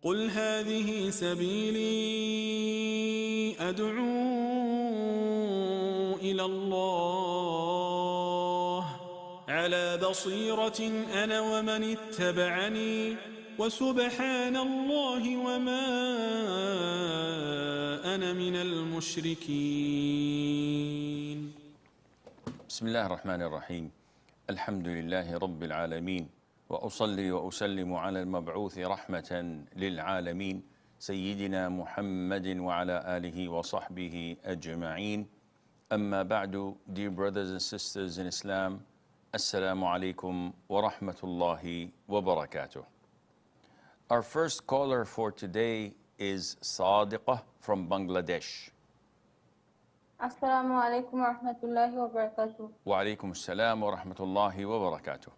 قل هذه سبيلي أدعو إلى الله على بصيرة أنا ومن اتبعني وسبحان الله وما أنا من المشركين. بسم الله الرحمن الرحيم. الحمد لله رب العالمين، وأصلي وأسلم على المبعوث رحمة للعالمين سيدنا محمد وعلى آله وصحبه أجمعين. أما بعد, dear brothers and sisters in Islam, Assalamu alaikum wa rahmatullahi wa barakatuh. Our first caller for today is Sadiqah from Bangladesh. Assalamu alaikum wa rahmatullahi wa barakatuh. Wa alaikum assalam wa rahmatullahi wa barakatuh.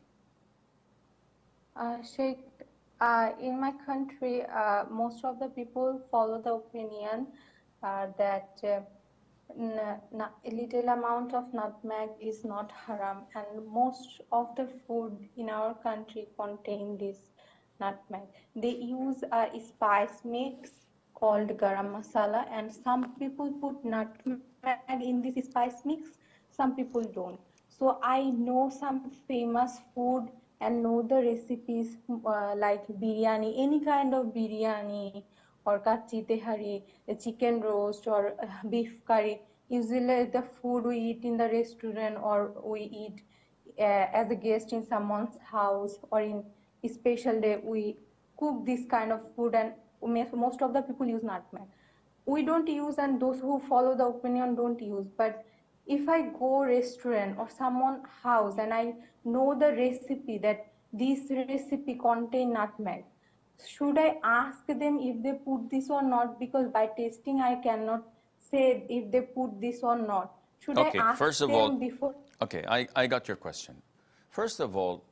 Sheikh, in my country, most of the people follow the opinion that a little amount of nutmeg is not haram, and most of the food in our country contain this nutmeg. They use a spice mix called garam masala, and some people put nutmeg in this spice mix, some people don't. So I know some famous food and know the recipes like biryani, any kind of biryani or kachi tehari, chicken roast or beef curry. Usually the food we eat in the restaurant or we eat as a guest in someone's house or in a special day, we cook this kind of food, and most of the people use nutmeg. We don't use, and those who follow the opinion don't use. But if I go restaurant or someone house and I know the recipe that this recipe contain nutmeg, should I ask them if they put this or not? Because by tasting I cannot say if they put this or not. Should I ask first of them all, before? Okay, I got your question. First of all,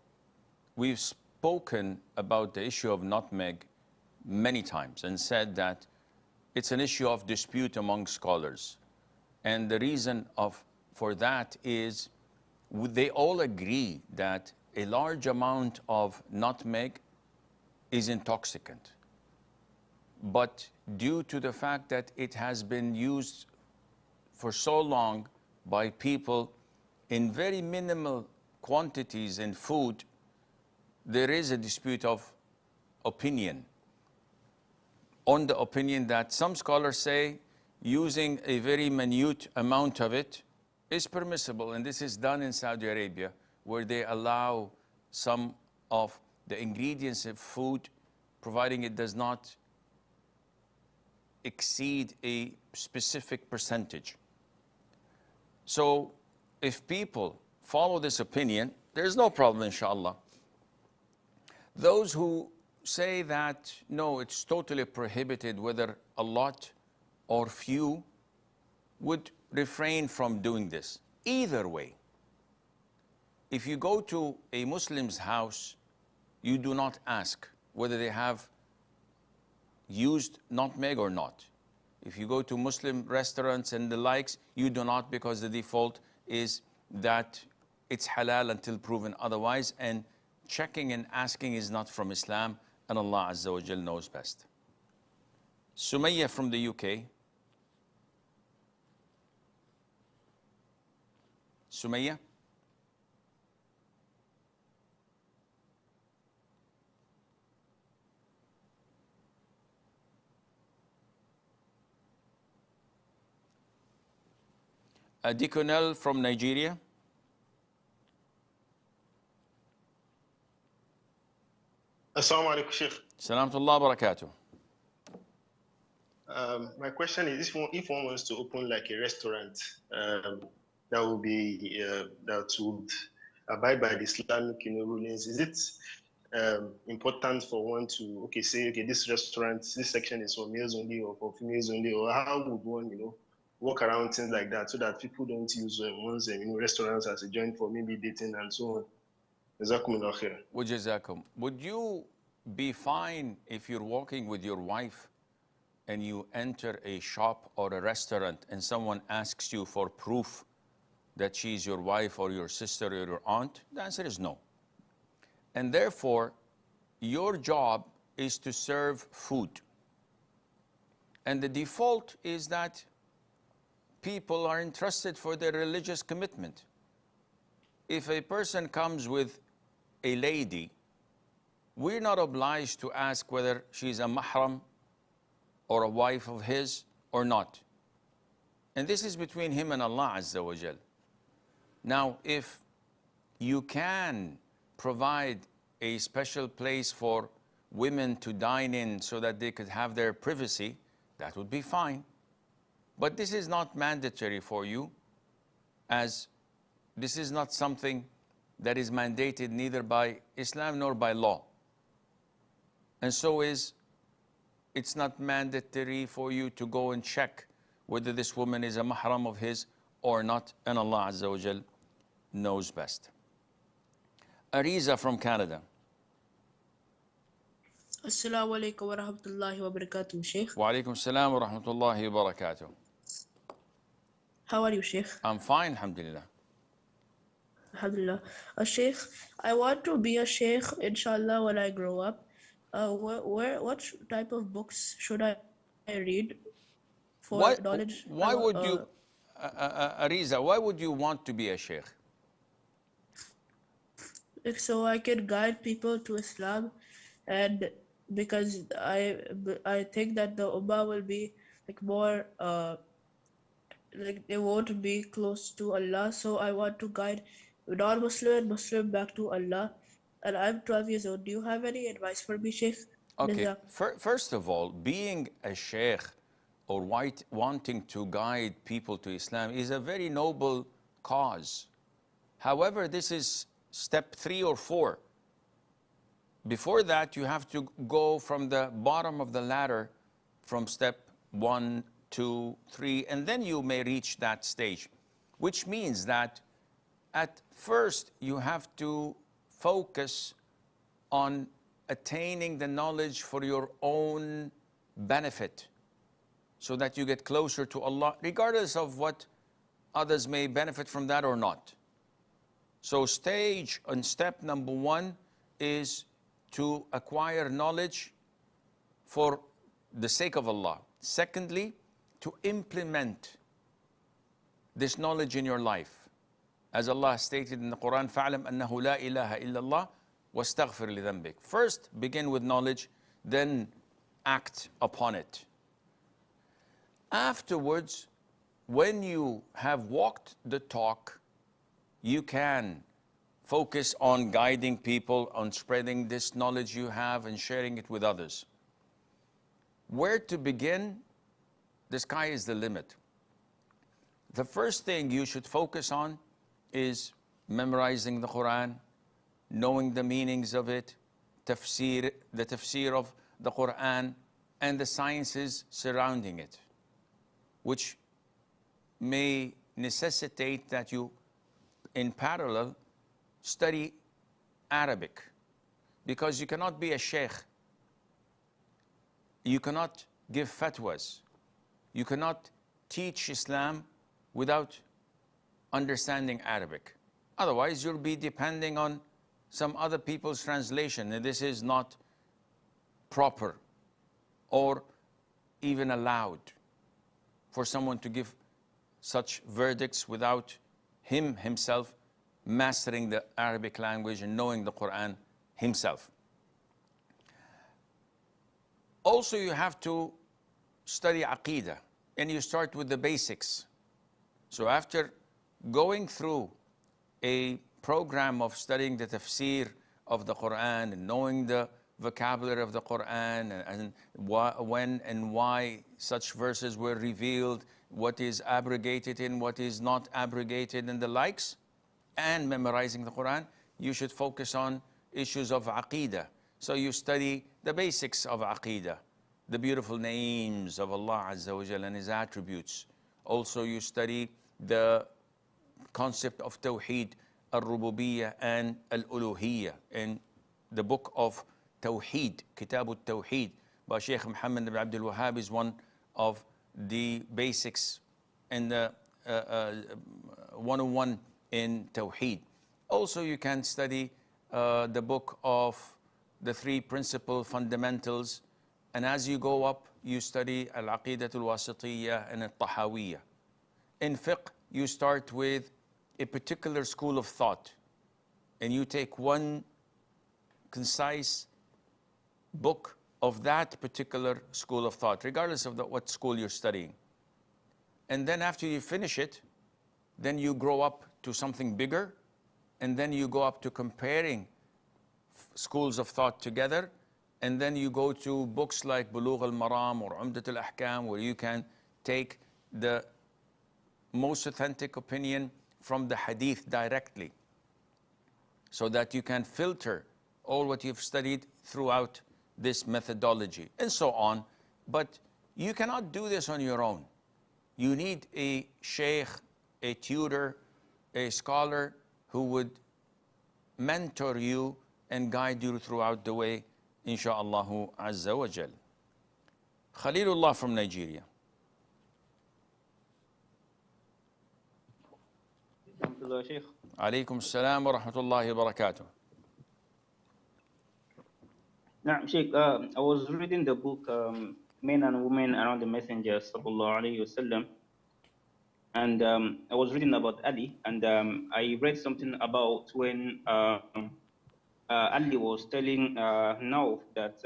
we've spoken about the issue of nutmeg many times and said that it's an issue of dispute among scholars. And the reason for that is they all agree that a large amount of nutmeg is intoxicant. But due to the fact that it has been used for so long by people in very minimal quantities in food, there is a dispute of opinion. On the opinion that some scholars say using a very minute amount of it is permissible, and this is done in Saudi Arabia, where they allow some of the ingredients of food, providing it does not exceed a specific percentage. So if people follow this opinion, there's no problem, inshallah. Those who say that, no, it's totally prohibited, whether a lot or few, would refrain from doing this. Either way, if you go to a Muslim's house, you do not ask whether they have used nutmeg or not. If you go to Muslim restaurants and the likes, you do not, because the default is that it's halal until proven otherwise, and checking and asking is not from Islam, and Allah Azza wa Jal knows best. Sumayya from the UK. Sumayya? Adikonel from Nigeria. Assalamu alaikum, Sheikh. Salamullah barakatuh. My question is, if one wants to open like a restaurant, that would abide by the Islamic rulings, is it important for one to say, this restaurant, this section is for males only or for females only, or how would one work around things like that so that people don't use one's restaurants as a joint for maybe dating and so on? Would you be fine if you're walking with your wife and you enter a shop or a restaurant and someone asks you for proof that she's your wife or your sister or your aunt? The answer is no. And therefore, your job is to serve food. And the default is that people are entrusted for their religious commitment. If a person comes with a lady, we're not obliged to ask whether she's a mahram or a wife of his or not. And this is between him and Allah Azza wa Jal. Now, if you can provide a special place for women to dine in so that they could have their privacy, that would be fine. But this is not mandatory for you, as this is not something that is mandated neither by Islam nor by law. And so it's not mandatory for you to go and check whether this woman is a mahram of his or not, and Allah Azza wa Jal knows best. Ariza from Canada. Assalamu alaikum wa rahmatullahi wa barakatuh, Sheikh. Wa alaikum salam wa rahmatullahi wa barakatuh. How are you, Sheikh? I'm fine, alhamdulillah. Alhamdulillah. Sheikh, I want to be a Sheikh, inshallah, when I grow up. What type of books should I read for knowledge? Why would you, Ariza, why would you want to be a Sheikh? So I can guide people to Islam, and because I think that the Ummah will be like more like they won't be close to Allah. So I want to guide non-Muslim and Muslim back to Allah. And I'm 12 years old. Do you have any advice for me, Sheikh? Okay. First of all, being a Sheikh or wanting to guide people to Islam is a very noble cause. However, this is step 3 or 4. Before that, you have to go from the bottom of the ladder from step 1, 2, 3, and then you may reach that stage, which means that at first you have to focus on attaining the knowledge for your own benefit so that you get closer to Allah, regardless of what others may benefit from that or not. So step number 1 is to acquire knowledge for the sake of Allah. Secondly, to implement this knowledge in your life. As Allah stated in the Quran, فَعْلَمْ أَنَّهُ لَا إِلَهَ إِلَّا اللَّهِ وَاسْتَغْفِرْ لِذَنْبِكَ. First, begin with knowledge, then act upon it. Afterwards, when you have walked the talk, you can focus on guiding people, on spreading this knowledge you have and sharing it with others. Where to begin? The sky is the limit. The first thing you should focus on is memorizing the Quran, knowing the meanings of it, the tafsir of the Quran, and the sciences surrounding it, which may necessitate that you, in parallel, study Arabic, because you cannot be a sheikh. You cannot give fatwas. You cannot teach Islam without understanding Arabic. Otherwise, you'll be depending on some other people's translation, and this is not proper or even allowed for someone to give such verdicts without himself mastering the Arabic language and knowing the Quran himself. Also, you have to study Aqeedah, and you start with the basics. So after going through a program of studying the tafsir of the Quran and knowing the vocabulary of the Quran and when and why such verses were revealed, what is abrogated and what is not abrogated and the likes, and memorizing the Quran, you should focus on issues of Aqeedah. So you study the basics of Aqeedah, the beautiful names of Allah Azza wa Jalla and His attributes. Also you study the concept of Tawheed, Al-Rububiyyah and Al-Uluhiyyah in the book of Tawheed, Kitab al-Tawheed by Sheikh Muhammad ibn Abdul Wahhab is one of the basics in the 101 in Tawheed. Also you can study the book of the three principal fundamentals. And as you go up, you study al-aqidat al-wasitiyya and al-tahawiyya. In fiqh, you start with a particular school of thought, and you take one concise book of that particular school of thought, regardless of what school you're studying. And then after you finish it, then you grow up to something bigger, and then you go up to comparing schools of thought together, and then you go to books like Bulugh al-Maram or Umdat al-Ahkam, where you can take the most authentic opinion from the hadith directly, so that you can filter all what you've studied throughout this methodology, and so on. But you cannot do this on your own. You need a sheikh, a tutor, a scholar who would mentor you and guide you throughout the way, insha'Allah azza wa jal. Khalilullah from Nigeria. Sheikh. Alaykum as-salam wa rahmatullahi wa barakatuh. Now, Sheikh, I was reading the book Men and Women Around the Messenger sallallahu alayhi wasallam, and I was reading about Ali, and I read something about when Ali was telling Nauf that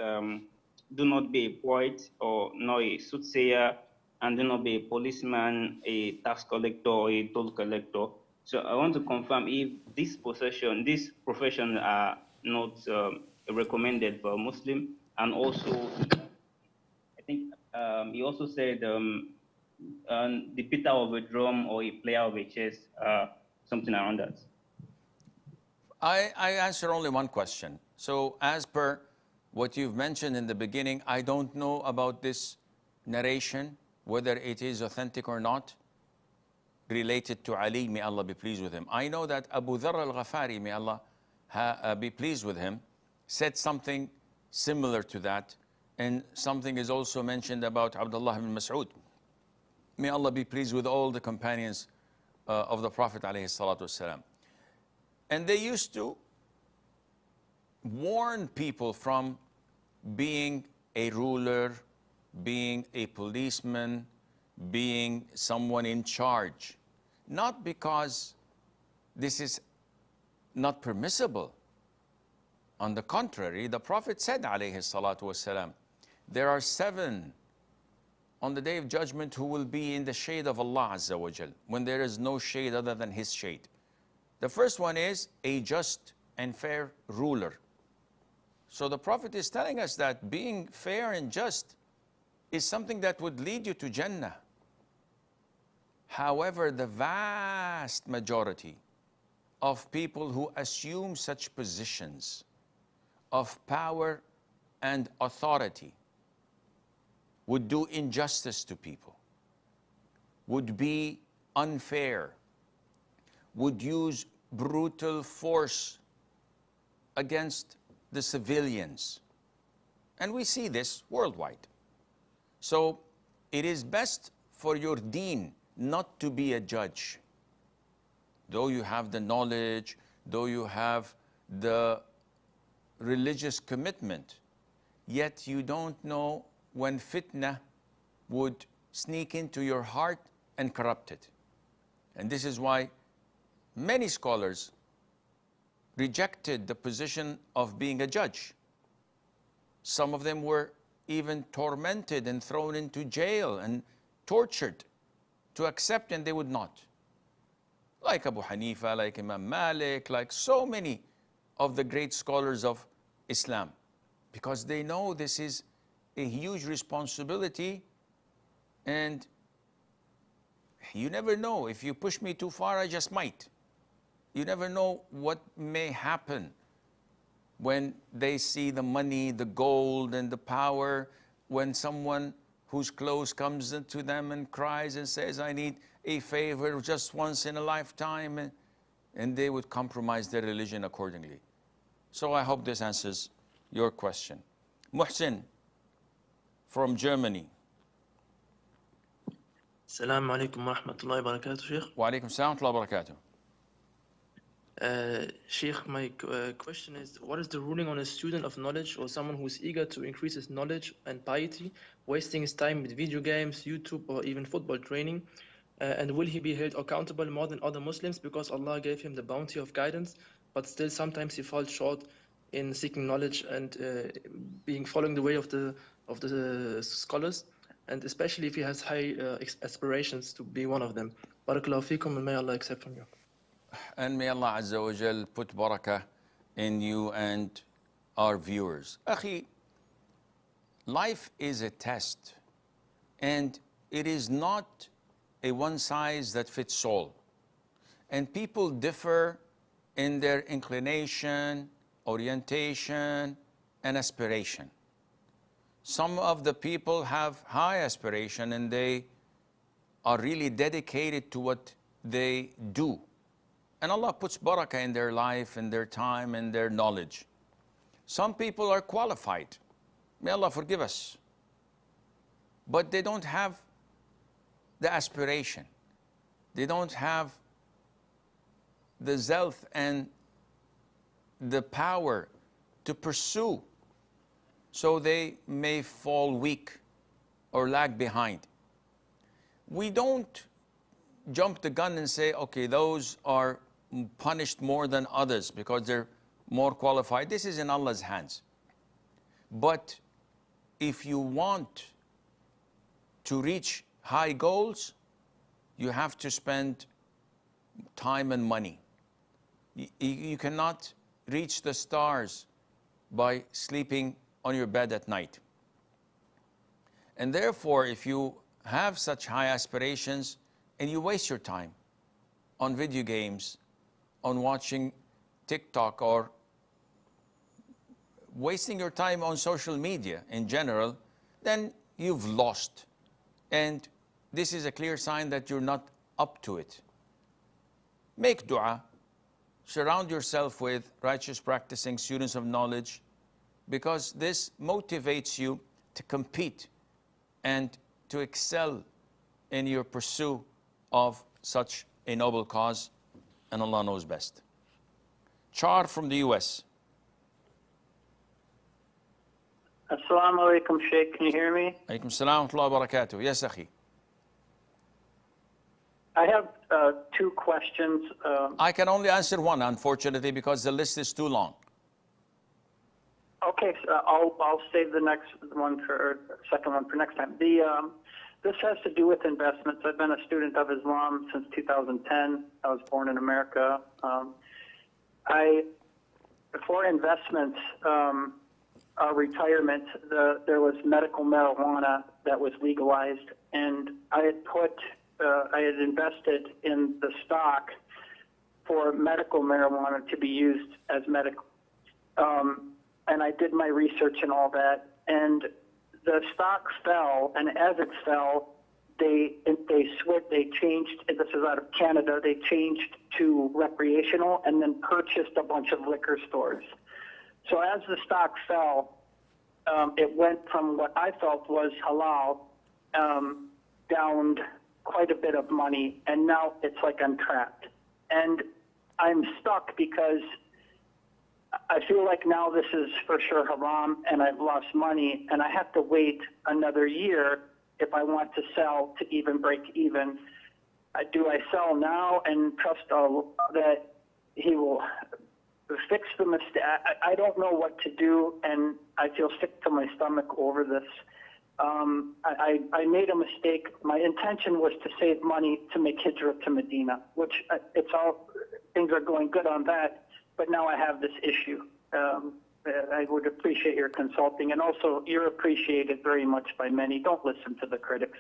do not be a poet or not a soothsayer, and do not be a policeman, a tax collector, or a toll collector. So I want to confirm if this profession are not recommended for a Muslim, and also I think he also said the beater of a drum or a player of a chess, something around that. I answer only one question. So as per what you've mentioned in the beginning, I don't know about this narration, whether it is authentic or not, related to Ali, may Allah be pleased with him. I know that Abu Dharr al-Ghafari, may Allah be pleased with him, said something similar to that, and something is also mentioned about Abdullah ibn Mas'ud. May Allah be pleased with all the companions of the Prophet alayhi salatu wasalam. And they used to warn people from being a ruler, being a policeman, being someone in charge. Not because this is not permissible. On the contrary, the Prophet said, alayhi salatu wasalam, there are 7 on the Day of Judgment who will be in the shade of Allah Azza wa Jal, when there is no shade other than His shade. The first one is a just and fair ruler. So the Prophet is telling us that being fair and just is something that would lead you to Jannah. However, the vast majority of people who assume such positions of power and authority would do injustice to people, would be unfair, would use brutal force against the civilians. And we see this worldwide. So it is best for your deen not to be a judge. Though you have the knowledge, though you have the religious commitment, yet you don't know when fitna would sneak into your heart and corrupt it. And this is why many scholars rejected the position of being a judge. Some of them were even tormented and thrown into jail and tortured to accept, and they would not. Like Abu Hanifa, like Imam Malik, like so many of the great scholars of Islam, because they know this is a huge responsibility, and you never know. If you push me too far, I just might. You never know what may happen when they see the money, the gold, and the power, when someone who's close comes to them and cries and says, I need a favor just once in a lifetime, and they would compromise their religion accordingly. So I hope this answers your question. Muhsin from Germany. Assalamu alaikum wa rahmatullahi wa barakatuh, Sheikh. Wa alaikum salam wa rahmatullahi wa barakatuh. Sheikh, my question is, what is the ruling on a student of knowledge or someone who is eager to increase his knowledge and piety, wasting his time with video games, YouTube, or even football training? And will he be held accountable more than other Muslims because Allah gave him the bounty of guidance, but still sometimes he falls short in seeking knowledge and following the way of the scholars, and especially if he has high aspirations to be one of them. Barakallahu feekum, and may Allah accept from you. And may Allah Azza wa Jal put barakah in you and our viewers. Akhi, life is a test, and it is not a one size that fits all. And people differ in their inclination, orientation, and aspiration. Some of the people have high aspiration and they are really dedicated to what they do. And Allah puts barakah in their life, in their time, and their knowledge. Some people are qualified. May Allah forgive us. But they don't have the aspiration. They don't have the zealth and the power to pursue. So they may fall weak or lag behind. We don't jump the gun and say, okay, those are punished more than others because they're more qualified. This is in Allah's hands. But if you want to reach high goals, you have to spend time and money. You cannot reach the stars by sleeping on your bed at night. And therefore, if you have such high aspirations and you waste your time on video games, on watching TikTok, or wasting your time on social media in general, then you've lost. And this is a clear sign that you're not up to it. Make dua. Surround yourself with righteous practicing students of knowledge, because this motivates you to compete and to excel in your pursuit of such a noble cause, and Allah knows best. Char from the US. Assalamu alaikum, Sheikh. Can you hear me? Alaikum salam wa rahmatullahi wa barakatuh. Yes, akhi. I have two questions. I can only answer one, unfortunately, because the list is too long. Okay, so I'll save the next one for second one for next time. This has to do with investments. I've been a student of Islam since 2010. I was born in America. For investments, retirement, there was medical marijuana that was legalized, and I had invested in the stock for medical marijuana to be used as medical. And I did my research and all that, and the stock fell, and as it fell, they changed, this is out of Canada, they changed to recreational and then purchased a bunch of liquor stores. So as the stock fell, it went from what I felt was halal down quite a bit of money, and now it's like I'm trapped. And I'm stuck because I feel like now this is for sure haram, and I've lost money, and I have to wait another year if I want to sell to even break even. Do I sell now and trust that He will fix the mistake? I don't know what to do, and I feel sick to my stomach over this. I made a mistake. My intention was to save money to make hijrah to Medina, which things are going good on that. But now I have this issue. I would appreciate your consulting, and also you're appreciated very much by many. Don't listen to the critics.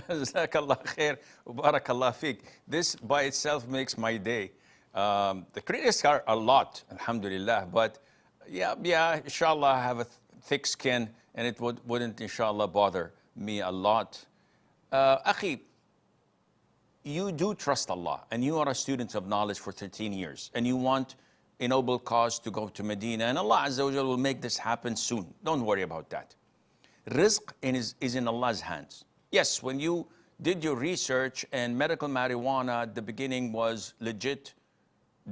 Jazakallah khair, barakallah feek. This by itself makes my day. The critics are a lot, alhamdulillah, but yeah, inshallah, I have a thick skin, and it wouldn't, inshallah, bother me a lot. Akhi, you do trust Allah, and you are a student of knowledge for 13 years, and you want a noble cause to go to Medina, and Allah Azza wa Jal will make this happen soon. Don't worry about that. Rizq is in Allah's hands. Yes, when you did your research and medical marijuana at the beginning was legit,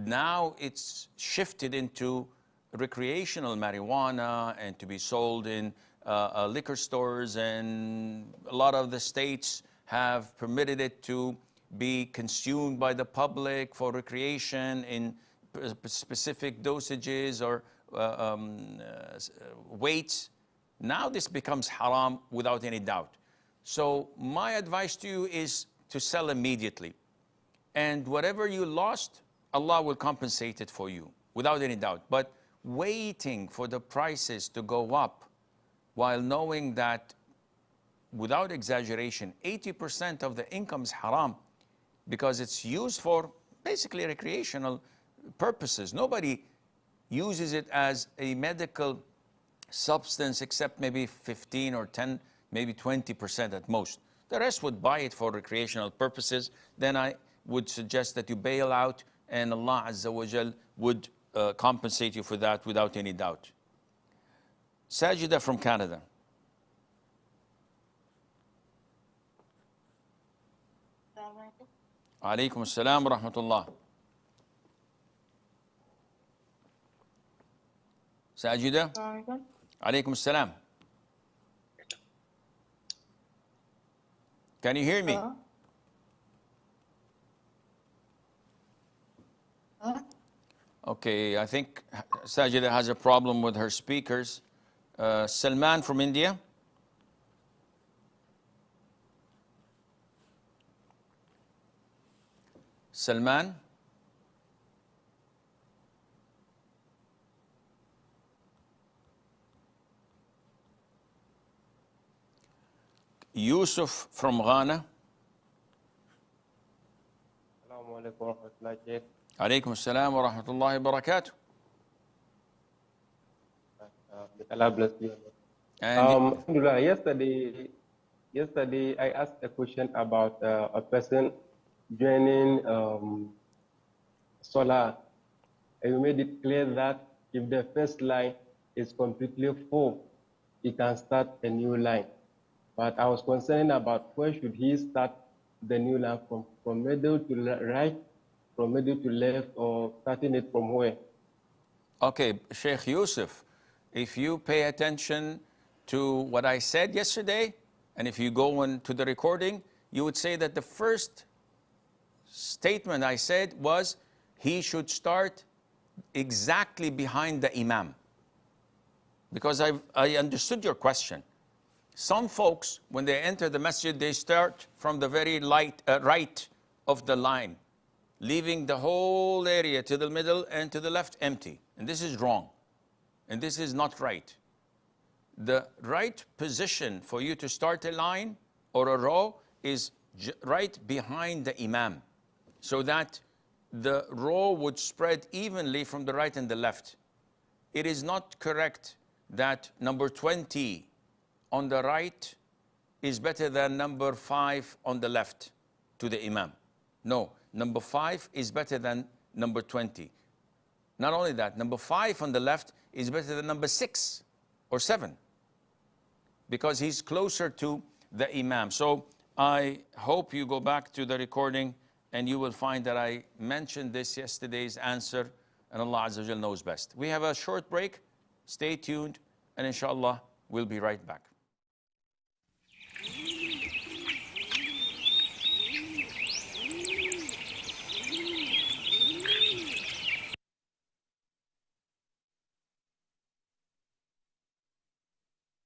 now it's shifted into recreational marijuana and to be sold in liquor stores, and a lot of the states have permitted it to be consumed by the public for recreation in specific dosages or weights. Now this becomes haram without any doubt. So my advice to you is to sell immediately. And whatever you lost, Allah will compensate it for you without any doubt. But waiting for the prices to go up while knowing that, without exaggeration, 80% of the income is haram because it's used for basically recreational purposes. Nobody uses it as a medical substance except maybe 15 or 10, maybe 20% at most. The rest would buy it for recreational purposes. Then I would suggest that you bail out, and Allah Azza wa Jal would compensate you for that without any doubt. Sajida from Canada. Alaikum assalam wa rahmatullah. Sajida? Alaikum assalam. Can you hear me? Okay, I think Sajida has a problem with her speakers. Salman from India. Salman. Yusuf from Ghana. Assalamu alaikum wa rahmatullahi, Sheikh. Alaikum assalam wa rahmatullahi wa barakatuh. Allah bless you. And yesterday I asked a question about a person joining solar. And you made it clear that if the first line is completely full, he can start a new line. But I was concerned about where should he start the new line from middle to right, from middle to left, or starting it from where? okay, Sheikh Yusuf, if you pay attention to what I said yesterday, and if you go into the recording, you would say that the first statement I said was he should start exactly behind the Imam. Because I understood your question. Some folks, when they enter the masjid, they start from the very right of the line, leaving the whole area to the middle and to the left empty. And this is wrong. And this is not right. The right position for you to start a line or a row is right behind the Imam, so that the row would spread evenly from the right and the left. It is not correct that number 20 on the right is better than number 5 on the left to the Imam. No, number 5 is better than number 20. Not only that, number 5 on the left is better than number 6 or 7 because he's closer to the Imam. So I hope you go back to the recording and you will find that I mentioned this yesterday's answer, and Allah Azza wa Jal knows best. We have a short break. Stay tuned, and inshallah, we'll be right back.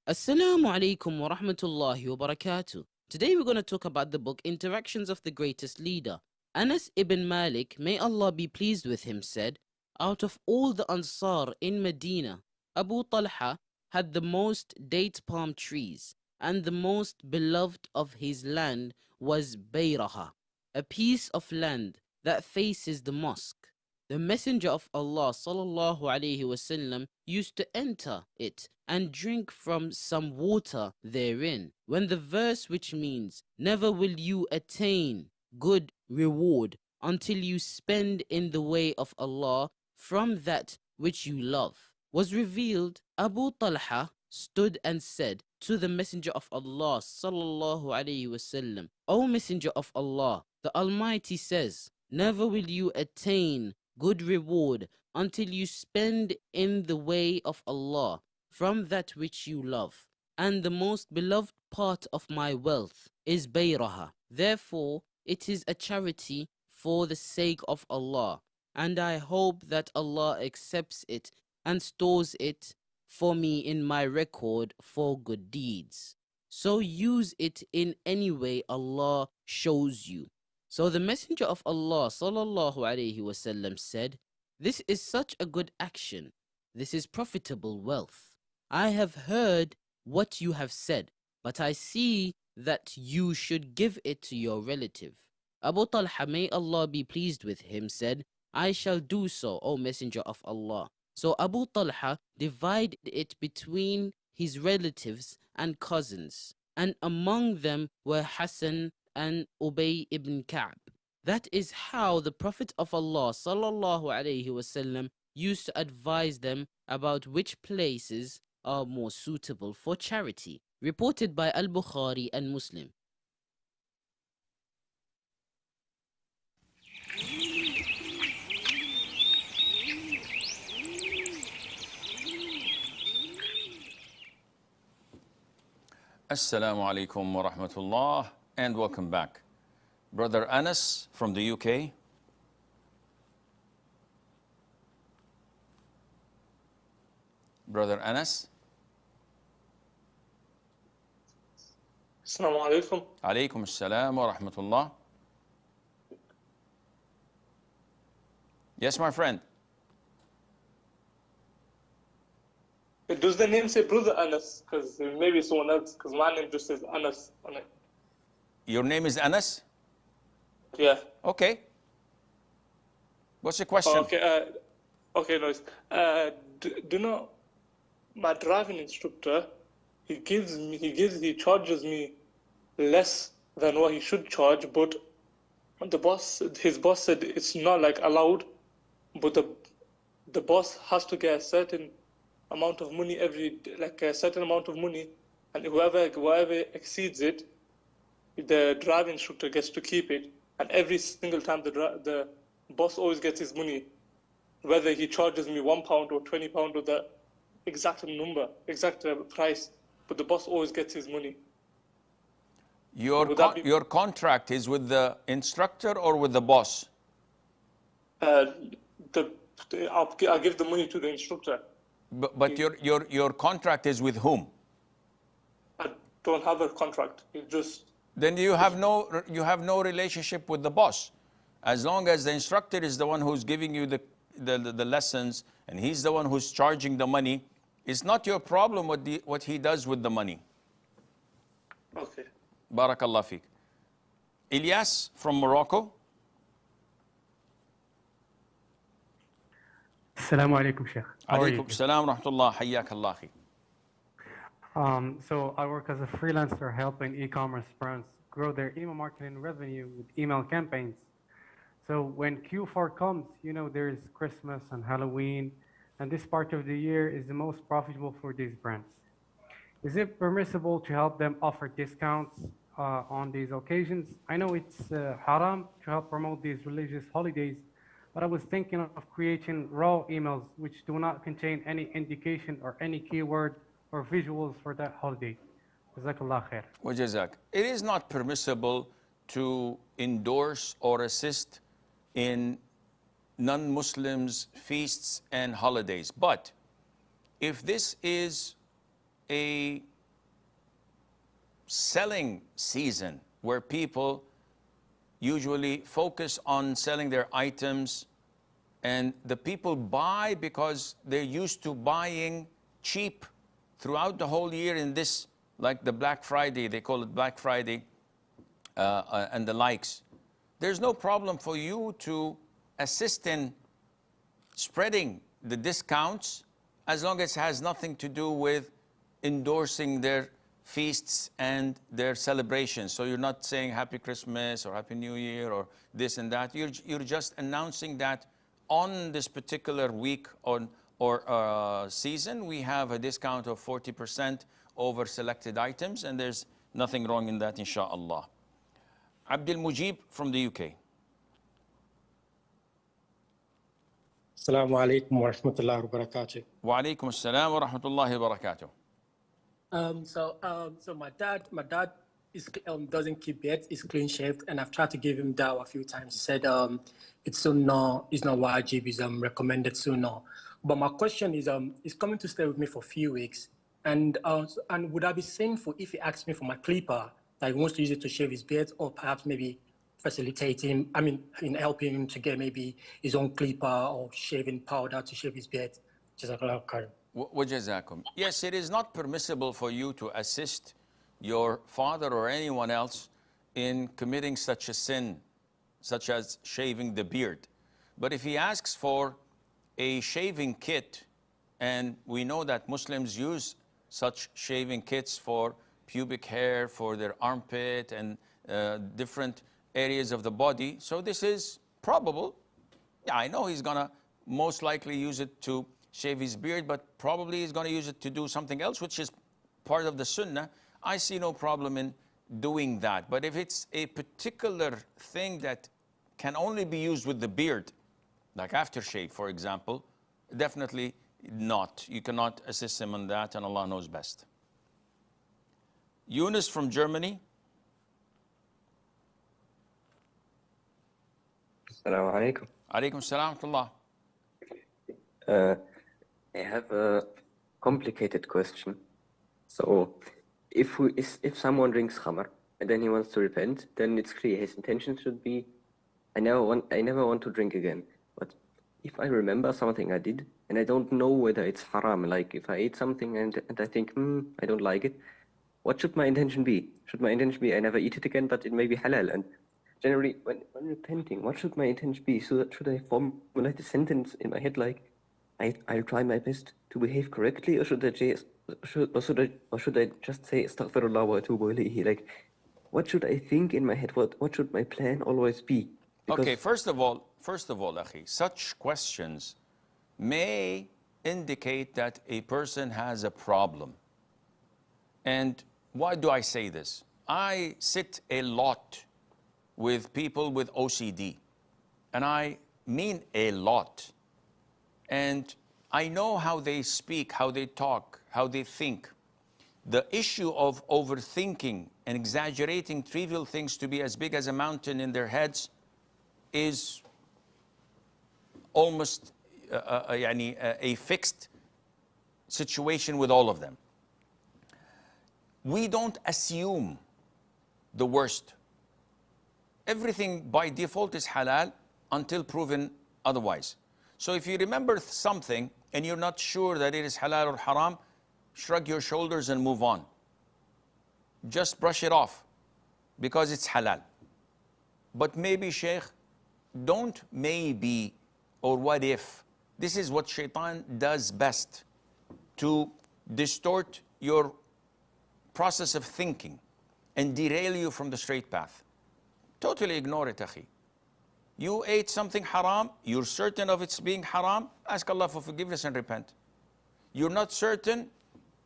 Assalamu alaikum wa rahmatullahi wa barakatuh. Today we're going to talk about the book Interactions of the Greatest Leader. Anas ibn Malik, may Allah be pleased with him, said, out of all the Ansar in Medina, Abu Talha had the most date palm trees, and the most beloved of his land was Bayraha, a piece of land that faces the mosque. The Messenger of Allah sallallahu alaihi wasallam used to enter it and drink from some water therein. When the verse which means, never will you attain good reward until you spend in the way of Allah from that which you love, was revealed, Abu Talha stood and said to the Messenger of Allah sallallahu alaihi wasallam, O Messenger of Allah, the Almighty says, never will you attain good reward until you spend in the way of Allah from that which you love. And the most beloved part of my wealth is bayraha. Therefore, it is a charity for the sake of Allah, and I hope that Allah accepts it and stores it for me in my record for good deeds. So use it in any way Allah shows you. So the Messenger of Allah sallallahu alaihi wasallam said, "This is such a good action. This is profitable wealth. I have heard what you have said, but I see that you should give it to your relative." Abu Talha, may Allah be pleased with him, said, "I shall do so, O Messenger of Allah." So Abu Talha divided it between his relatives and cousins, and among them were Hassan and Ubay ibn Ka'b. That is how the Prophet of Allah sallallahu alaihi wasallam used to advise them about which places are more suitable for charity. Reported by Al-Bukhari and Muslim. Assalamu alaikum wa rahmatullah, and welcome back. Brother Anas from the UK. Brother Anas. Assalamu alaikum. Alaikum assalam wa rahmatullah. Yes, my friend. Does the name say Brother Anas? Because maybe someone else, because my name just says Anas on it. Your name is Anas? Yeah. Okay. What's your question? Okay, nice. Do not, my driving instructor, he charges me less than what he should charge, but his boss said it's not like allowed, but the boss has to get a certain amount of money a certain amount of money, and whoever exceeds it, the driving instructor gets to keep it, and every single time the boss always gets his money, whether he charges me £1 or £20 or the exact number, exact price, but the boss always gets his money. Your contract is with the instructor or with the boss? I'll give the money to the instructor. But your contract is with whom? I don't have a contract. It just. Then you have no relationship with the boss. As long as the instructor is the one who's giving you the lessons and he's the one who's charging the money, it's not your problem what he does with the money. Okay. Barakallah feek. Ilyas from Morocco. Assalamu alaikum, Sheikh. Alaikum assalam wa rahmatullah. Hayyak Allah. So I work as a freelancer helping e-commerce brands grow their email marketing revenue with email campaigns. So when Q4 comes, there is Christmas and Halloween, and this part of the year is the most profitable for these brands. Is it permissible to help them offer discounts on these occasions? I know it's haram to help promote these religious holidays, but I was thinking of creating raw emails which do not contain any indication or any keyword or visuals for that holiday. Jazakallah khair. Wa jazak. It is not permissible to endorse or assist in non-Muslims' feasts and holidays. But if this is a selling season where people usually focus on selling their items, and the people buy because they're used to buying cheap throughout the whole year in this, like the Black Friday, they call it Black Friday, and the likes. There's no problem for you to assist in spreading the discounts as long as it has nothing to do with endorsing their feasts and their celebrations. So you're not saying Happy Christmas or Happy New Year or this and that. You're just announcing that on this particular week or season, we have a discount of 40% over selected items, and there's nothing wrong in that, inshallah. Abdul Mujib from the UK. Assalamu alaikum wa rahmatullahi wa barakatuh. Wa alaikum assalam wa rahmatullahi wa barakatuh. So my dad is doesn't keep beard, is clean shaved, and I've tried to give him dawah a few times. He said it's sunnah, it's not wajib, it's recommended sunnah. But my question is he's coming to stay with me for a few weeks, and would I be sinful if he asks me for my clipper that he wants to use it to shave his beard, or perhaps maybe facilitate him, in helping him to get maybe his own clipper or shaving powder to shave his beard? Jazakallah khair. Wajazakum. Yes, it is not permissible for you to assist your father or anyone else in committing such a sin, such as shaving the beard. But if he asks for a shaving kit, and we know that Muslims use such shaving kits for pubic hair, for their armpit, and different areas of the body, so this is probable. Yeah, I know he's gonna most likely use it to shave his beard, but probably he's going to use it to do something else, which is part of the sunnah. I see no problem in doing that. But if it's a particular thing that can only be used with the beard, like aftershave, for example, definitely not. You cannot assist him on that, and Allah knows best. Yunus from Germany. Assalamu alaikum. Alaikum assalam wa rahmatullah. I have a complicated question. So, if someone drinks khamr and then he wants to repent, then it's clear his intention should be, I never want to drink again. But if I remember something I did and I don't know whether it's haram, like if I ate something and I think, I don't like it, what should my intention be? Should my intention be I never eat it again, but it may be halal? And generally, when repenting, what should my intention be? So should I formulate a sentence in my head like, I'll try my best to behave correctly, or should I just say astaghfirullah wa atubu ilayhi? Like, what should I think in my head? What should my plan always be? Because okay, first of all, akhi, such questions may indicate that a person has a problem. And why do I say this? I sit a lot with people with OCD, and I mean a lot. And I know how they speak, how they talk, how they think. The issue of overthinking and exaggerating trivial things to be as big as a mountain in their heads is almost a fixed situation with all of them. We don't assume the worst. Everything by default is halal until proven otherwise. So if you remember something and you're not sure that it is halal or haram, shrug your shoulders and move on. Just brush it off because it's halal. But maybe, Sheikh, don't maybe or what if. This is what shaitan does best, to distort your process of thinking and derail you from the straight path. Totally ignore it, akhi. You ate something haram, you're certain of its being haram, ask Allah for forgiveness and repent. You're not certain,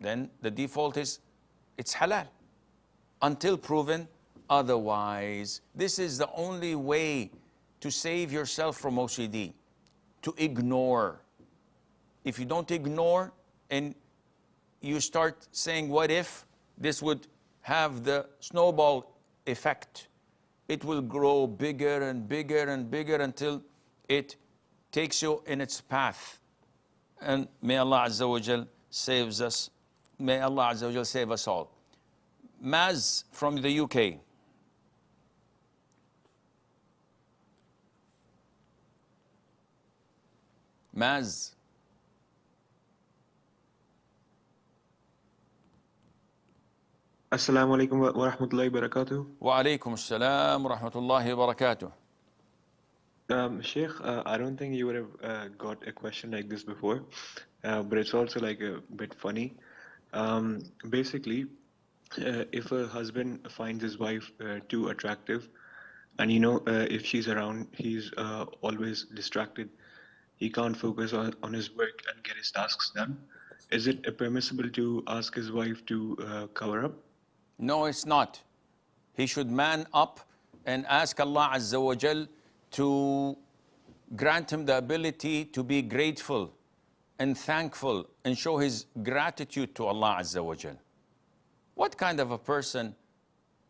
then the default is it's halal until proven otherwise. This is the only way to save yourself from OCD, to ignore. If you don't ignore and you start saying what if, this would have the snowball effect. It will grow bigger and bigger and bigger until it takes you in its path. And may Allah Azza wa Jal saves us. May Allah Azza wa Jal save us all. Maz from the UK. Maz. Assalamu alaikum wa rahmatullahi wa barakatuh. Wa alaikum assalam wa rahmatullahi wa barakatuh. Sheikh, I don't think you would have got a question like this before, but it's also like a bit funny. Basically, if a husband finds his wife too attractive, and if she's around, he's always distracted, he can't focus on his work and get his tasks done. Is it permissible to ask his wife to cover up? No, it's not. He should man up and ask Allah Azza wa Jal to grant him the ability to be grateful and thankful and show his gratitude to Allah Azza wa Jal. What kind of a person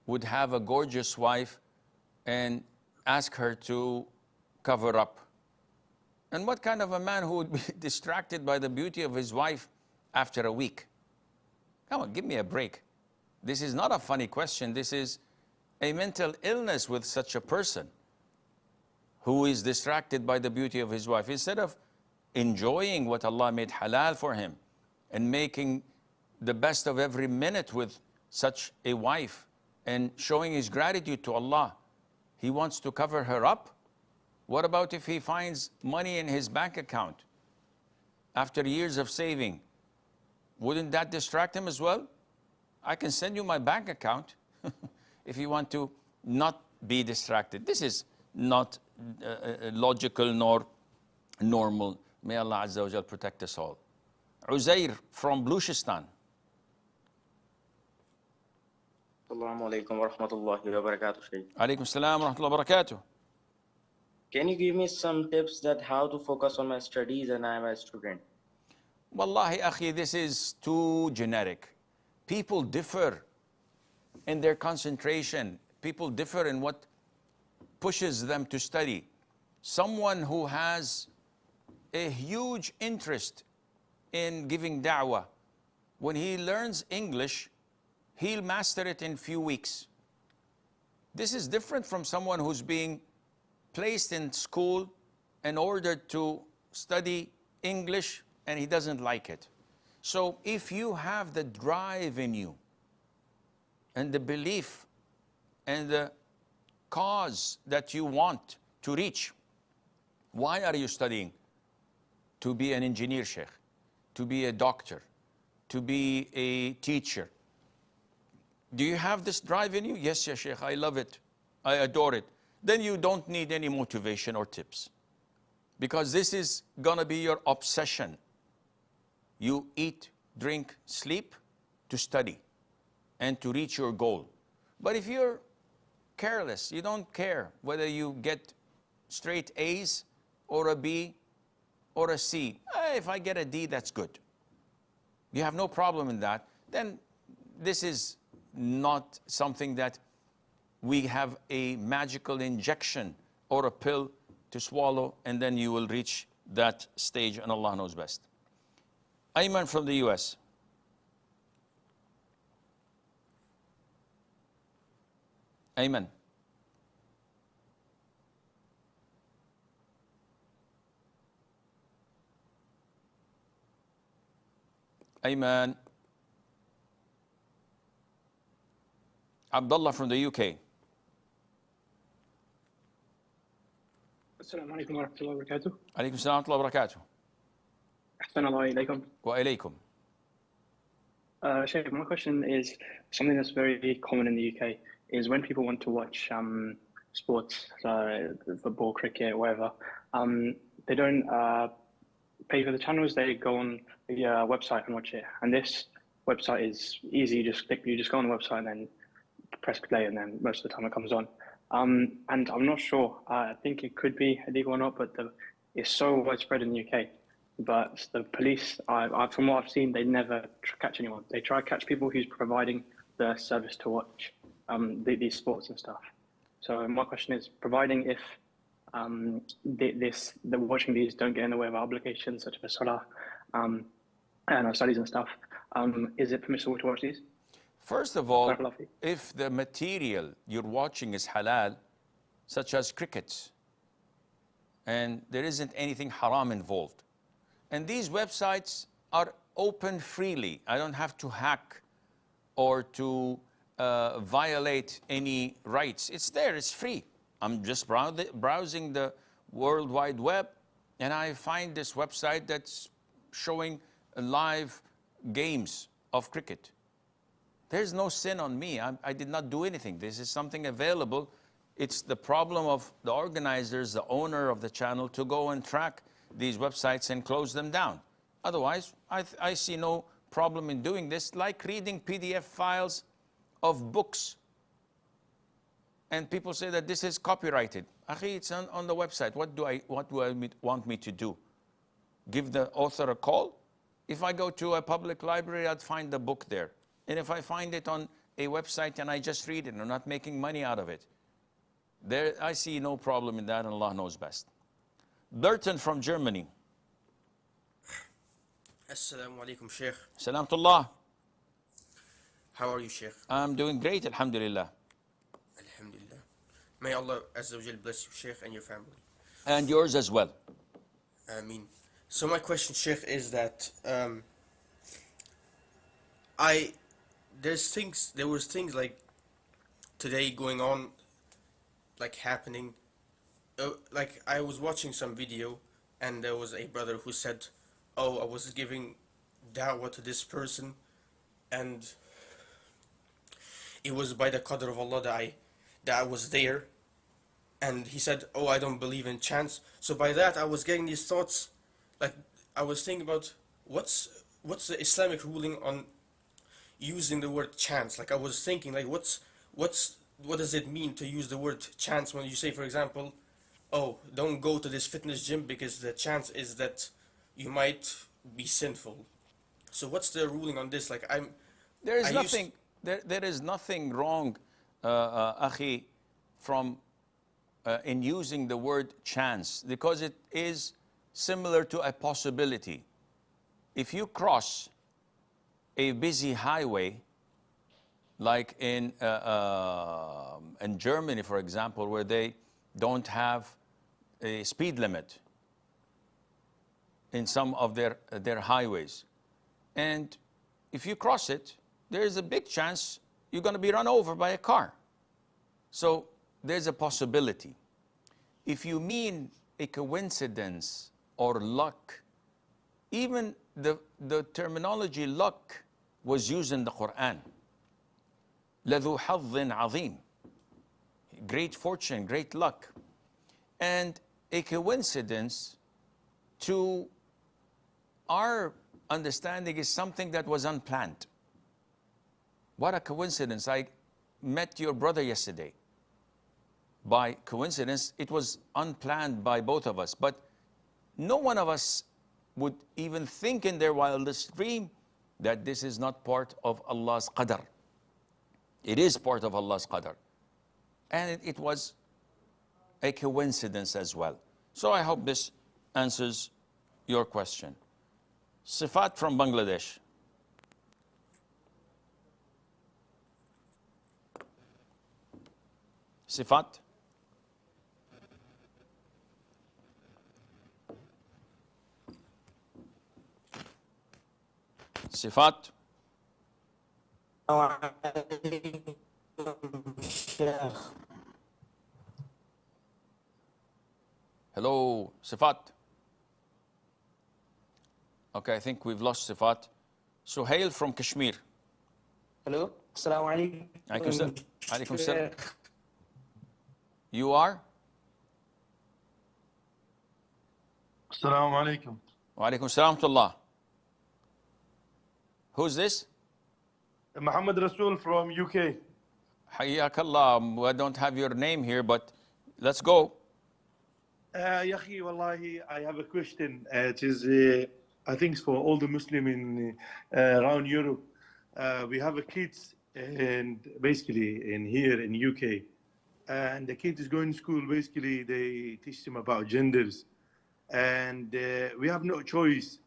would have a gorgeous wife and ask her to cover up? And what kind of a man who would be distracted by the beauty of his wife after a week? Come on, give me a break. This is not a funny question. This is a mental illness with such a person who is distracted by the beauty of his wife. Instead of enjoying what Allah made halal for him and making the best of every minute with such a wife and showing his gratitude to Allah, he wants to cover her up. What about if he finds money in his bank account after years of saving? Wouldn't that distract him as well? I can send you my bank account if you want to not be distracted. This is not logical nor normal. May Allah Azza wa Jal protect us all. Uzair from Baluchistan. Assalamu alaikum wa rahmatullahi wa barakatuh, Sheikh. Alaikum assalam wa rahmatullahi wa barakatuh. Can you give me some tips that how to focus on my studies and I am a student? Wallahi, akhi, this is too generic. People differ in their concentration. People differ in what pushes them to study. Someone who has a huge interest in giving da'wah, when he learns English, he'll master it in few weeks. This is different from someone who's being placed in school and ordered to study English and he doesn't like it. So if you have the drive in you and the belief and the cause that you want to reach, why are you studying? To be an engineer, Sheikh, to be a doctor, to be a teacher. Do you have this drive in you? Yes, ya Sheikh, I love it. I adore it. Then you don't need any motivation or tips, because this is gonna be your obsession. You eat, drink, sleep to study and to reach your goal. But if you're careless, you don't care whether you get straight A's or a B or a C. If I get a D, that's good. You have no problem in that. Then this is not something that we have a magical injection or a pill to swallow and then you will reach that stage, and Allah knows best. Ayman from the US. Ayman. Ayman. Abdullah from the UK. السلام عليكم ورحمة الله وبركاته. عليكم السلام ورحمة الله وبركاته. أحسن الله إليكم. وإليكم. Sheikh, my question is something that's very common in the UK is when people want to watch sports, football, cricket, whatever, they don't pay for the channels. They go on the website and watch it. And this website is easy. You just go on the website and then press play, and then most of the time it comes on. And I'm not sure. I think it could be illegal or not, but it's so widespread in the UK. But the police, from what I've seen, they never catch anyone. They try to catch people who's providing the service to watch these sports and stuff. So my question is, providing if the watching these don't get in the way of our obligations such as salah and our studies and stuff, is it permissible to watch these? First of all, if the material you're watching is halal, such as cricket, and there isn't anything haram involved, and these websites are open freely, I don't have to hack or to violate any rights. It's there, it's free. I'm just browsing the World Wide Web and I find this website that's showing live games of cricket. There's no sin on me. I did not do anything. This is something available. It's the problem of the organizers, the owner of the channel, to go and track these websites and close them down. Otherwise, I see no problem in doing this, like reading PDF files of books. And people say that this is copyrighted. Akhi, it's on the website. What do I want me to do? Give the author a call? If I go to a public library, I'd find the book there. And if I find it on a website and I just read it, I'm not making money out of it. There, I see no problem in that, and Allah knows best. Burton from Germany. Assalamu alaikum, Sheikh. Salamtullah. How are you, Sheikh? I'm doing great, alhamdulillah. Alhamdulillah. May Allah Azza wa Jal bless you, Sheikh, and your family. And yours as well. Ameen. So my question, Sheikh, is that there was things like today going on, like happening. Like I was watching some video, and there was a brother who said, "Oh, I was giving da'wah to this person, and it was by the qadr of Allah that I was there." And he said, "Oh, I don't believe in chance." So by that, I was getting these thoughts. Like I was thinking about what's the Islamic ruling on using the word chance. Like I was thinking, like what does it mean to use the word chance when you say, for example, "Oh, don't go to this fitness gym because the chance is that you might be sinful." So what's the ruling on this? Like there is nothing wrong, akhi, from in using the word chance, because it is similar to a possibility. If you cross a busy highway, like in Germany, for example, where they don't have a speed limit in some of their highways, and if you cross it, there is a big chance you're going to be run over by a car. So there's a possibility. If you mean a coincidence or luck, even the terminology luck was used in the Quran. لَذُو حَظٍ عَظِيمٍ. Great fortune, great luck. And a coincidence, to our understanding, is something that was unplanned. What a coincidence. I met your brother yesterday. By coincidence, it was unplanned by both of us. But no one of us would even think in their wildest dream that this is not part of Allah's qadr. It is part of Allah's qadr. And it was a coincidence as well. So I hope this answers your question. Sifat from Bangladesh. Sifat. Sifat. Hello, Sifat. Okay, I think we've lost Sifat. Suhail from Kashmir. Hello, Assalamu alaikum. Alaikum salam. You are? Assalamu alaikum. Wa alaikum salam to Allah. Who's this? Muhammad Rasul from UK. Hayyak Allah. I don't have your name here, but let's go. Ya akhi, wallahi, I have a question. It is, I think it's for all the Muslims in around Europe. We have a kids, and basically in here in UK, and the kid is going to school. Basically, they teach them about genders, and we have no choice.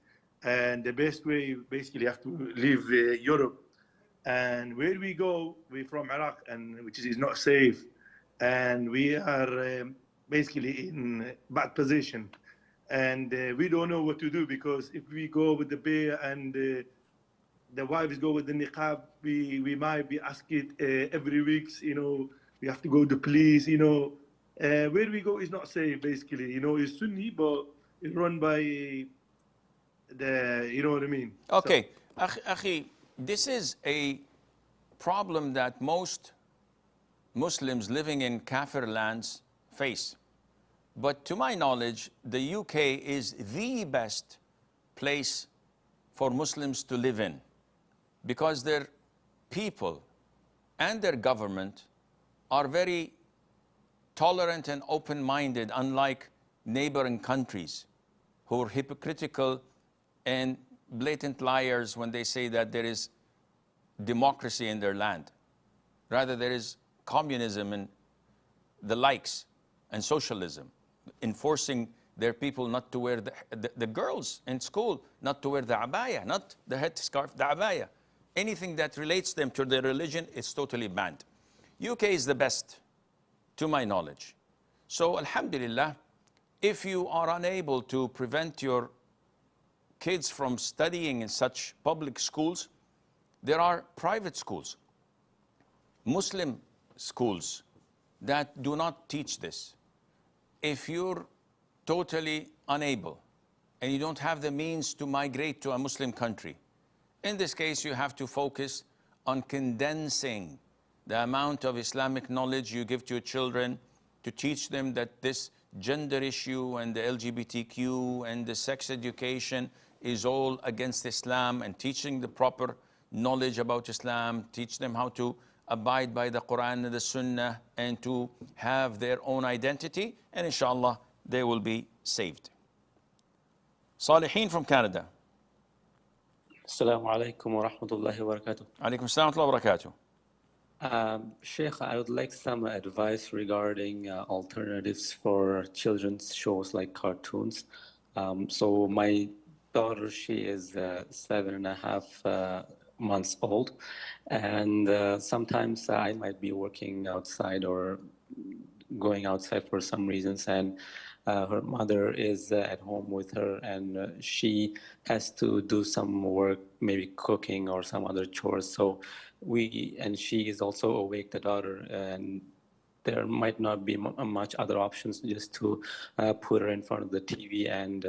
And the best way, basically, have to leave Europe. And where we go, we're from Iraq, and which is not safe, and we are basically in bad position, and we don't know what to do, because if we go with the bear and the wives go with the niqab, we might be asked every week. You know, we have to go to police. You know, where we go is not safe. Basically, you know, it's Sunni, but it's run by you know what I mean? Okay, so, Akhi, this is a problem that most Muslims living in Kafir lands face. But to my knowledge, the UK is the best place for Muslims to live in, because their people and their government are very tolerant and open-minded, unlike neighboring countries who are hypocritical and blatant liars when they say that there is democracy in their land. Rather, there is communism and the likes, and socialism, enforcing their people not to wear the girls in school, not to wear the abaya, not the headscarf, the abaya. Anything that relates them to their religion is totally banned. UK is the best, to my knowledge. So, alhamdulillah, if you are unable to prevent your kids from studying in such public schools, there are private schools, Muslim schools that do not teach this. If you're totally unable and you don't have the means to migrate to a Muslim country, in this case you have to focus on condensing the amount of Islamic knowledge you give to your children, to teach them that this gender issue and the LGBTQ and the sex education is all against Islam, and teaching the proper knowledge about Islam, teach them how to abide by the Quran and the Sunnah and to have their own identity, and inshallah they will be saved. Salihin from Canada. Assalamu alaikum wa rahmatullahi wa barakatuh. Alaikum assalam wa rahmatullahi wa barakatuh. Sheikh, I would like some advice regarding alternatives for children's shows like cartoons. So my daughter, she is 7.5 months old, and sometimes I might be working outside or going outside for some reasons, and her mother is at home with her, and she has to do some work, maybe cooking or some other chores. So she is also awake, the daughter, and there might not be much other options just to put her in front of the TV and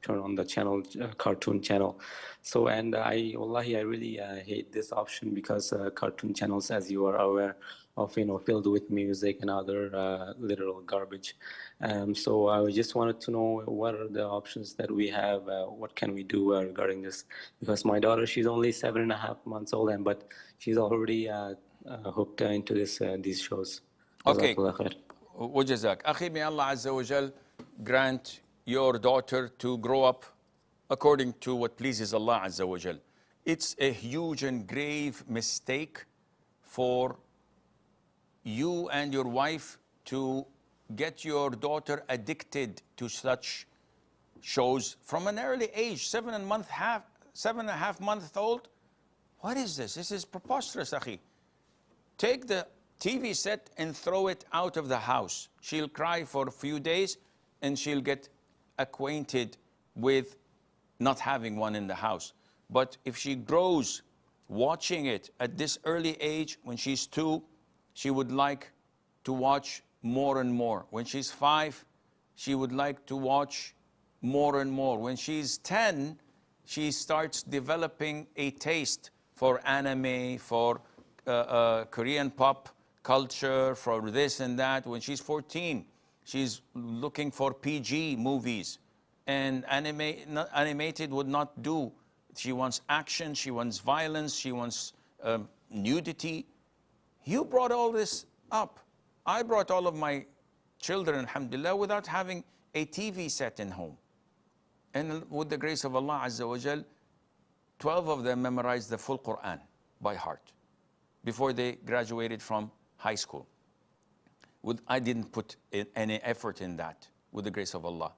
turn on the channel, cartoon channel. So, and I really hate this option, because cartoon channels, as you are aware of, filled with music and other literal garbage. So I just wanted to know, what are the options that we have? What can we do regarding this? Because my daughter, she's only 7.5 months old, but she's already hooked into these shows. Okay. Wajazak. Akhi, may Allah Azza wa Jal grant your daughter to grow up according to what pleases Allah Azza wa Jal. It's a huge and grave mistake for you and your wife to get your daughter addicted to such shows from an early age, 7.5 months old. What is this? This is preposterous, akhi. Take the TV set and throw it out of the house. She'll cry for a few days and she'll get acquainted with not having one in the house. But if she grows watching it at this early age, when she's 2, she would like to watch more and more. When she's 5, she would like to watch more and more. When she's 10, she starts developing a taste for anime, for Korean pop culture, for this and that. When she's 14, she's looking for PG movies, and animated would not do. She wants action, she wants violence, she wants nudity. You brought all this up. I brought all of my children, alhamdulillah, without having a TV set in home. And with the grace of Allah Azza wa Jal, 12 of them memorized the full Quran by heart before they graduated from high school. I didn't put any effort in that, with the grace of Allah.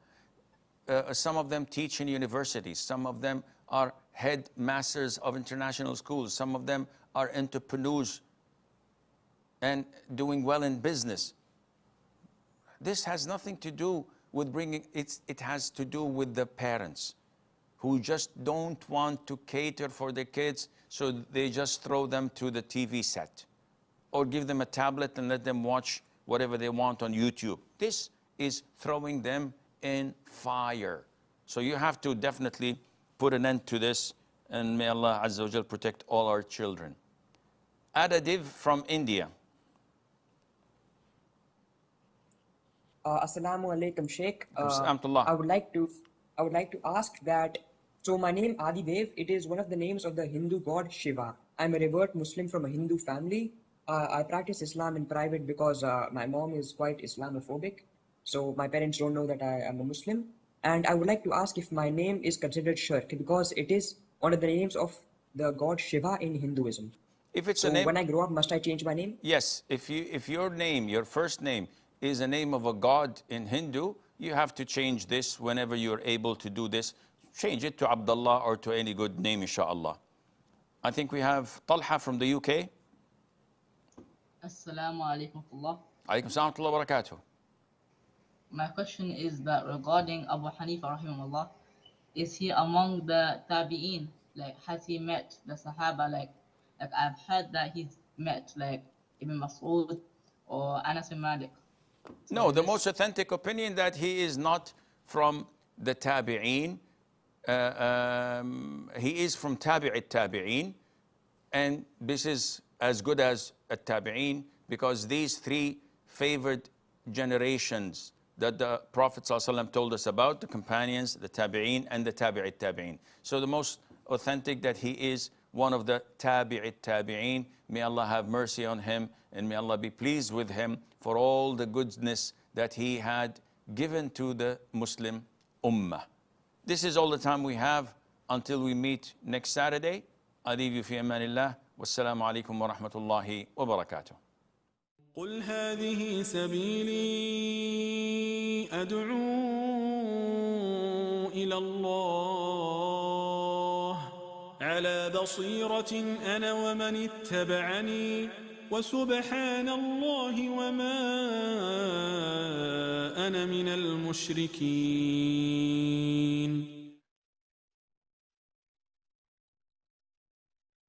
Some of them teach in universities. Some of them are headmasters of international schools. Some of them are entrepreneurs and doing well in business. This has nothing to do with bringing, it has to do with the parents who just don't want to cater for the kids, so they just throw them to the TV set or give them a tablet and let them watch whatever they want on YouTube. This is throwing them in fire. So you have to definitely put an end to this, and may Allah Azza wa Jal protect all our children. Adadiv from India. Assalamu alaikum, Sheikh. I would like to ask that. So my name Adidev. It is one of the names of the Hindu god Shiva. I'm a revert Muslim from a Hindu family. I practice Islam in private because my mom is quite Islamophobic. So my parents don't know that I am a Muslim. And I would like to ask if my name is considered Shirk because it is one of the names of the god Shiva in Hinduism. If it's So a name, when I grow up, must I change my name? yes. If your name, your first name, is a name of a god in Hindu, you have to change this whenever you're able to do this. Change it to Abdullah or to any good name, inshallah. I think we have Talha from the UK. Assalamu alaikum wa Alaikum salam wa barakatuh. My question is that regarding Abu Hanifa rahimahullah, is he among the tabi'in? Like, has he met the sahaba? Like I've heard that he's met like Ibn Mas'ud or Anas bin Malik. So No, the most authentic opinion that he is not from the tabi'in. He is from tabi'it tabi'in, and this is as good as a tabi'in because these three favored generations that the Prophet ﷺ told us about, the companions, the tabi'in, and the tabi'it tabi'in. So the most authentic that he is one of the tabi'it tabi'in. May Allah have mercy on him and may Allah be pleased with him for all the goodness that he had given to the Muslim ummah. This is all the time we have until we meet next Saturday. I leave you fi amanillah. Wassalamu alaikum wa rahmatullahi wa barakatuh. قل هذه سبيلي أدعو إلى الله على بصيرة أنا ومن اتبعني وسبحان الله وما أنا من المشركين